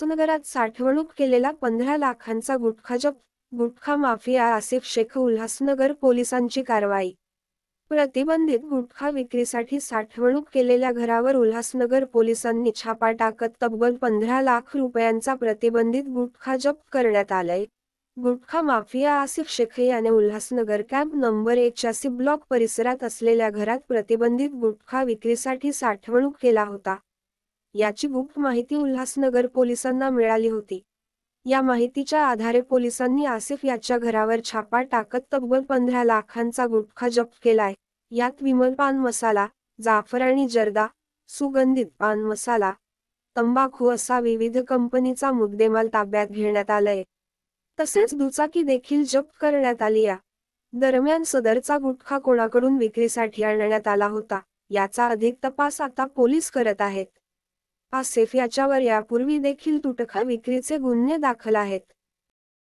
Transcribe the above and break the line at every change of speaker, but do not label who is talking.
उल्हासनगरात साठवणूक केलेला 15 लाखांचा गुटखा जप्त. गुटखा माफिया आसिफ शेख उल्हासनगर पोलिसांची कारवाई. प्रतिबंधित गुटखा विक्रीसाठी साठवणूक केलेल्या घरावर उल्हासनगर पोलिसांनी छापा टाकत तब्बल 15 लाख रुपयांचा प्रतिबंधित गुटखा जप्त करण्यात आलाय. गुटखा माफिया आसिफ शेख याने उल्हासनगर कॅम्प नंबर 81 ब्लॉक परिसरात असलेल्या घरात प्रतिबंधित गुटखा विक्रीसाठी साठवणूक केला होता. याची गुप्त माहिती उल्हासनगर पोलिसांना मिळाली होती. या माहितीच्या आधारे पोलिसांनी आसिफ याच्या घरावर छापा टाकत तब्बल 15 लाखांचा गुटखा जप्त केलाय. यात विमल पान मसाला, जाफरानी जर्दा, सुगंधित पान मसाला, तंबाखू असा विविध कंपनीचा मुद्देमाल ताब्यात घेण्यात आलाय. तसेच दुचाकी देखील जप्त करण्यात आली आहे. दरम्यान सदरचा गुटखा कोणाकडून विक्रीसाठी आणण्यात आला होता, याचा अधिक तपास आता पोलीस करत आहेत. आसिफ याच्यावर यापूर्वी देखील गुटखा विक्रीचे गुन्हे दाखल आहेत.